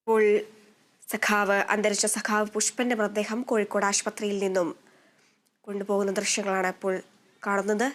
ഇപ്പോൾ അന്തരിച്ച സഖാവ് പുഷ്പന്റെ മൃതദേഹം കോഴിക്കോട് ആശുപത്രിയിൽ നിന്നും കൊണ്ടുപോകുന്ന ദൃശ്യങ്ങളാണ് ഇപ്പോൾ കാണുന്നത്.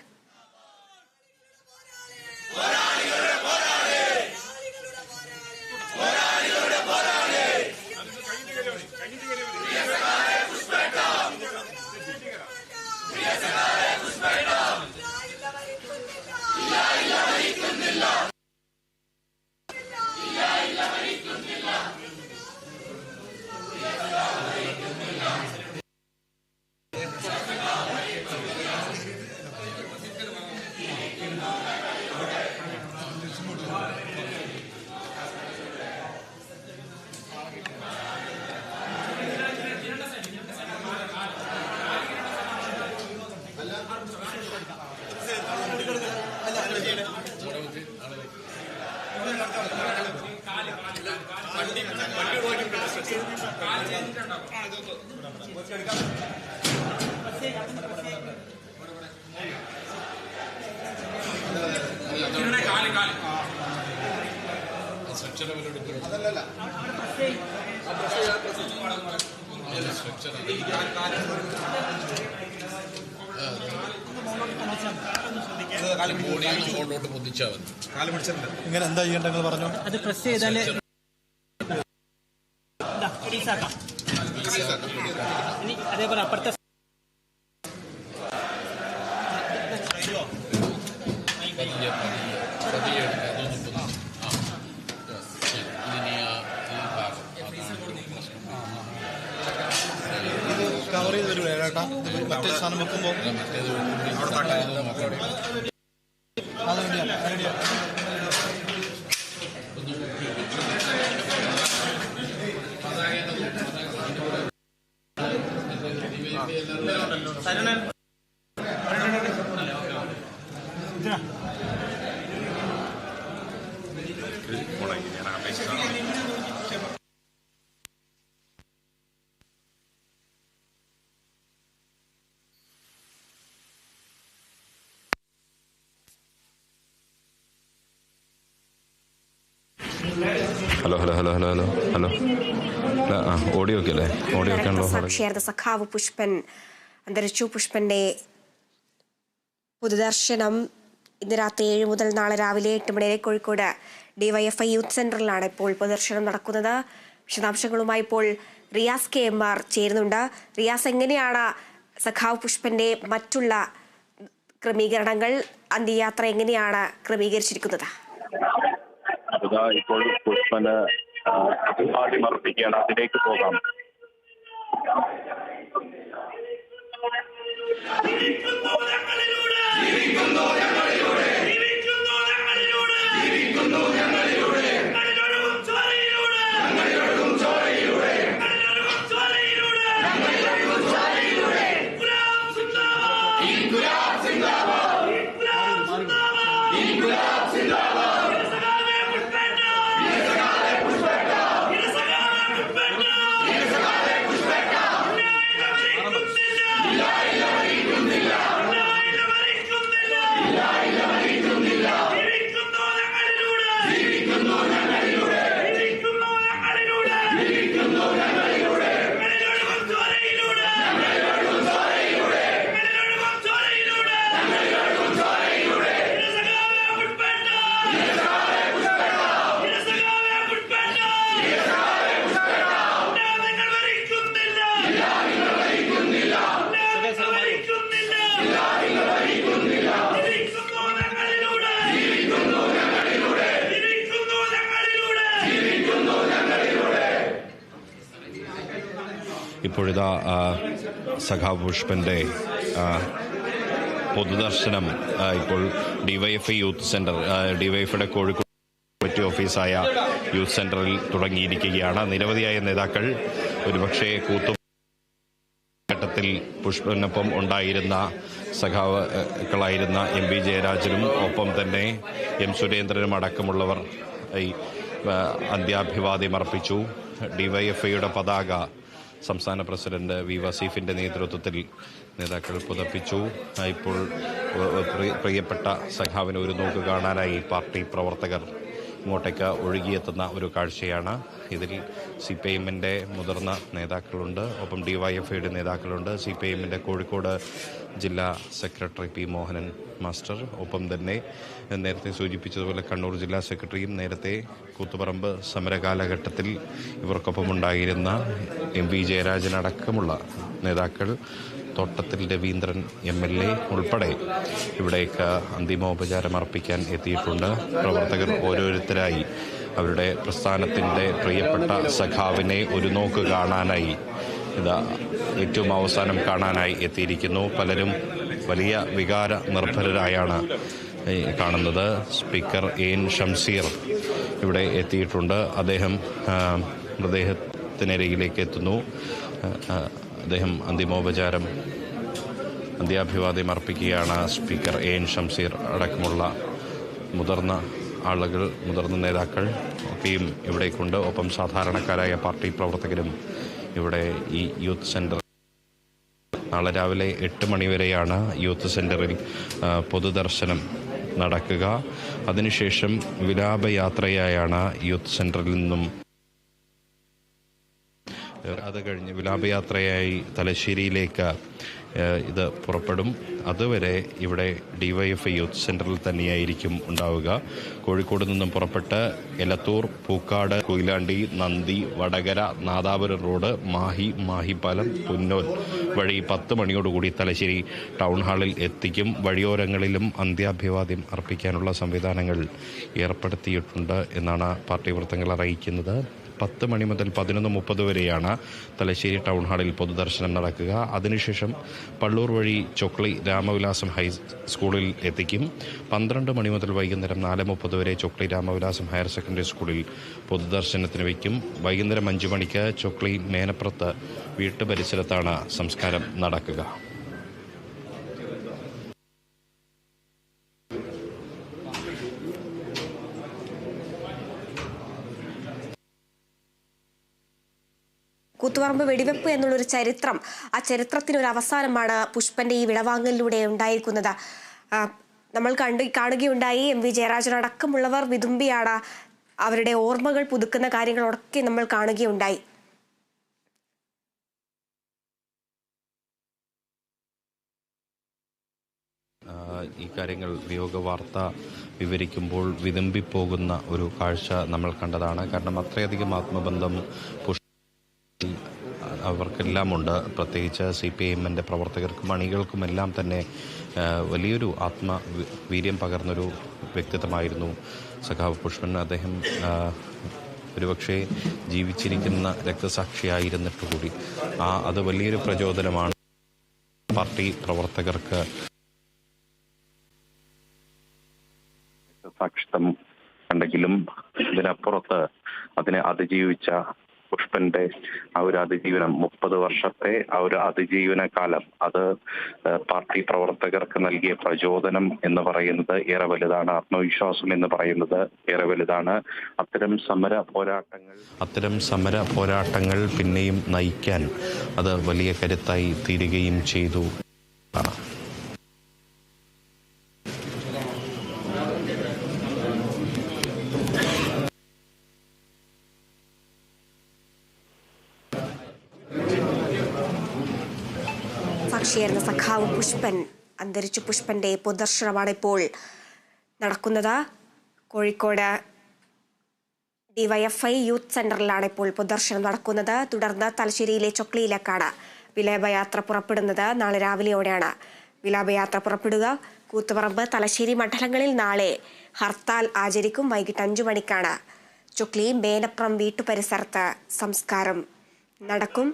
ഇങ്ങനെ എന്താ ചെയ്യേണ്ടത് പറഞ്ഞു. അത് പ്രസ് ചെയ്താല് അതേപോലെ അപ്പുറത്തെ കവർ ചെയ്ത് വരും ഏട്ടാ. മറ്റേ സാധനം വെക്കുമ്പോൾ ഓഡിയോ ഒക്കെ അല്ലേ? ഓഡിയോ സാക്ഷിയായിരുന്ന സഖാവ് പുഷ്പൻ അന്തരിച്ചു. പുഷ്പന്റെ പൊതുദർശനം ഇന്ന് രാത്രി 7 മുതൽ നാളെ രാവിലെ 8 മണി വരെ കോഴിക്കോട് DYFI യൂത്ത് സെന്ററിലാണ് ഇപ്പോൾ പൊതുദർശനം നടക്കുന്നത്. വിശദാംശങ്ങളുമായി ഇപ്പോൾ റിയാസ് KMR ചേരുന്നുണ്ട്. റിയാസ്, എങ്ങനെയാണ് സഖാവ് പുഷ്പന്റെ മറ്റുള്ള ക്രമീകരണങ്ങൾ, അന്ത്യയാത്ര എങ്ങനെയാണ് ക്രമീകരിച്ചിരിക്കുന്നത്? ഇപ്പോൾ പുഷ്പന് ആദ്യം അർപ്പിക്കുകയാണ്. അതിലേക്ക് പോകാം. ഇപ്പോഴിതാ സഖാവ് പുഷ്പന്റെ പൊതുദർശനം ഇപ്പോൾ DYFI യൂത്ത് സെന്റർ, DYFIയുടെ കോഴിക്കോട് കമ്മിറ്റി ഓഫീസായ യൂത്ത് സെന്ററിൽ തുടങ്ങിയിരിക്കുകയാണ്. നിരവധിയായ നേതാക്കൾ, ഒരുപക്ഷെ ഘട്ടത്തിൽ പുഷ്പനൊപ്പം ഉണ്ടായിരുന്ന സഖാക്കളായിരുന്ന MB ജയരാജനും ഒപ്പം തന്നെ M സുരേന്ദ്രനും അടക്കമുള്ളവർ അന്ത്യാഭിവാദ്യം അർപ്പിച്ചു. DYFIയുടെ പതാക സംസ്ഥാന പ്രസിഡന്റ് V വസീഫിന്റെ നേതൃത്വത്തിൽ നേതാക്കൾ പുതപ്പിച്ചു. ഇപ്പോൾ പ്രിയപ്പെട്ട സഖാവിന് ഒരു നോക്ക് കാണാനായി പാർട്ടി പ്രവർത്തകർ ഇങ്ങോട്ടേക്ക് ഒഴുകിയെത്തുന്ന ഒരു കാഴ്ചയാണ്. ഇതിൽ CPIMന്റെ മുതിർന്ന നേതാക്കളുണ്ട്, ഒപ്പം DYFIയുടെ നേതാക്കളുണ്ട്. CPIMന്റെ കോഴിക്കോട് ജില്ലാ സെക്രട്ടറി P. മോഹനൻ മാസ്റ്റർ, ഒപ്പം തന്നെ നേരത്തെ സൂചിപ്പിച്ചതുപോലെ കണ്ണൂർ ജില്ലാ സെക്രട്ടറിയും നേരത്തെ കൂത്തുപറമ്പ് സമരകാലഘട്ടത്തിൽ ഇവർക്കൊപ്പം ഉണ്ടായിരുന്ന MV ജയരാജൻ അടക്കമുള്ള നേതാക്കൾ, തോട്ടത്തിൽ രവീന്ദ്രൻ MLA ഉൾപ്പെടെ ഇവിടേക്ക് അന്തിമോപചാരം അർപ്പിക്കാൻ എത്തിയിട്ടുണ്ട്. പ്രവർത്തകർ ഓരോരുത്തരായി അവരുടെ പ്രസ്ഥാനത്തിൻ്റെ പ്രിയപ്പെട്ട സഖാവിനെ ഒരു നോക്ക് കാണാനായി, ഇതാ ഏറ്റവും അവസാനം കാണാനായി എത്തിയിരിക്കുന്നു. പലരും വലിയ വികാര നിർഭരരായാണ് കാണുന്നത്. സ്പീക്കർ AN ഷംസീർ ഇവിടെ എത്തിയിട്ടുണ്ട്. അദ്ദേഹം മൃതദേഹത്തിനരികിലേക്ക് എത്തുന്നു. അദ്ദേഹം അന്ത്യാഭിവാദ്യം അർപ്പിക്കുകയാണ്. സ്പീക്കർ AN ഷംസീർ അടക്കമുള്ള മുതിർന്ന ആളുകൾ, മുതിർന്ന നേതാക്കൾ ഒക്കെയും ഇവിടേക്കുണ്ട്. ഒപ്പം സാധാരണക്കാരായ പാർട്ടി പ്രവർത്തകരും ഇവിടെ ഈ യൂത്ത് സെന്റർ നാളെ രാവിലെ 8 മണിവരെയാണ് യൂത്ത് സെന്ററിൽ പൊതുദർശനം നടക്കുക. അതിനുശേഷം വിലാപയാത്രയായാണ് യൂത്ത് സെന്ററിൽ നിന്നും അത് കഴിഞ്ഞ് വിലാപയാത്രയായി തലശ്ശേരിയിലേക്ക് ഇത് പുറപ്പെടും. അതുവരെ ഇവിടെ DYFI യൂത്ത് സെന്ററിൽ തന്നെയായിരിക്കും ഉണ്ടാവുക. കോഴിക്കോട് നിന്നും പുറപ്പെട്ട് എലത്തൂർ, പൂക്കാട്, കൊയിലാണ്ടി, നന്ദി, വടകര, നാദാപുരം റോഡ്, മാഹിപ്പാലം, പുന്നോൽ വഴി 10 മണിയോടുകൂടി തലശ്ശേരി ടൗൺ ഹാളിൽ എത്തിക്കും. വഴിയോരങ്ങളിലും അന്ത്യാഭിവാദ്യം അർപ്പിക്കാനുള്ള സംവിധാനങ്ങൾ ഏർപ്പെടുത്തിയിട്ടുണ്ട് എന്നാണ് പാർട്ടി വൃത്തങ്ങൾ അറിയിക്കുന്നത്. 10 മണി മുതൽ 11:30 വരെയാണ് തലശ്ശേരി ടൗൺ ഹാളിൽ പൊതുദർശനം നടക്കുക. അതിനുശേഷം പള്ളൂർ വഴി ചൊക്ലി രാമവിലാസം ഹൈസ്കൂളിൽ എത്തിക്കും. 12 മണി മുതൽ വൈകുന്നേരം 4:30 വരെ ചൊക്ലി രാമവിലാസം ഹയർ സെക്കൻഡറി സ്കൂളിൽ പൊതുദർശനത്തിന് വയ്ക്കും. വൈകുന്നേരം 5 മണിക്ക് ചൊക്ലി മേനപ്പുറത്ത് വീട്ടുപരിസരത്താണ് സംസ്കാരം നടക്കുക. കൂത്തുപറമ്പ് വെടിവെപ്പ് എന്നുള്ളൊരു ചരിത്രം, ആ ചരിത്രത്തിനൊരു അവസാനമാണ് പുഷ്പന്റെ ഈ വിടവാങ്ങലിലൂടെ ഉണ്ടായിരിക്കുന്നത്. നമ്മൾ കാണുകയുണ്ടായി. MV ജയരാജൻ അടക്കമുള്ളവർ വിതുമ്പിയാണ് അവരുടെ ഓർമ്മകൾ പുതുക്കുന്ന കാര്യങ്ങളൊക്കെ നമ്മൾ കാണുകയുണ്ടായി. ഈ കാര്യങ്ങൾ വിയോഗ വാർത്ത വിവരിക്കുമ്പോൾ വിതുമ്പിപ്പോകുന്ന ഒരു കാഴ്ച നമ്മൾ കണ്ടതാണ്. കാരണം അത്രയധികം ആത്മബന്ധം അവർക്കെല്ലാം ഉണ്ട്. പ്രത്യേകിച്ച് CPIMന്റെ പ്രവർത്തകർക്കും അണികൾക്കുമെല്ലാം തന്നെ വലിയൊരു ആത്മവീര്യം പകർന്നൊരു വ്യക്തിത്വമായിരുന്നു സഖാവ് പുഷ്പൻ. അദ്ദേഹം ഒരുപക്ഷെ ജീവിച്ചിരിക്കുന്ന രക്തസാക്ഷിയായിരുന്നിട്ട് കൂടി അത് വലിയൊരു പ്രചോദനമാണ് പാർട്ടി പ്രവർത്തകർക്ക്. സാക്ഷിത്വം ഉണ്ടെങ്കിലും ഇതിനപ്പുറത്ത് അതിനെ അതിജീവിച്ച പുഷ്പന്റെ ആ ഒരു അതിജീവനം, 30 വർഷത്തെ ആ ഒരു അതിജീവന കാലം, അത് പാർട്ടി പ്രവർത്തകർക്ക് നൽകിയ പ്രചോദനം എന്ന് പറയുന്നത് ഏറെ വലുതാണ്. ആത്മവിശ്വാസം എന്ന് പറയുന്നത് ഏറെ വലുതാണ്. അത്തരം സമര പോരാട്ടങ്ങൾ പിന്നെയും നയിക്കാൻ അത് വലിയ കരുത്തായി തീരുകയും ചെയ്തു. സാക്ഷിയായിരുന്ന സഖാവ് പുഷ്പൻ അന്തരിച്ചു. പുഷ്പന്റെ പൊതുദർശനമാണ് ഇപ്പോൾ നടക്കുന്നത്. കോഴിക്കോട് DYFI യൂത്ത് സെന്ററിലാണ് ഇപ്പോൾ പൊതുദർശനം നടക്കുന്നത്. തുടർന്ന് തലശ്ശേരിയിലെ ചൊക്ലിയിലേക്കാണ് വിലാപയാത്ര പുറപ്പെടുന്നത്. നാളെ രാവിലെയോടെയാണ് വിലാപയാത്ര പുറപ്പെടുക. കൂത്തുപറമ്പ്, തലശ്ശേരി മണ്ഡലങ്ങളിൽ നാളെ ഹർത്താൽ ആചരിക്കും. വൈകിട്ട് 5 മണിക്കാണ് ചൊക്ലി മേനപ്പുറം വീട്ടുപരിസരത്ത് സംസ്കാരം നടക്കും.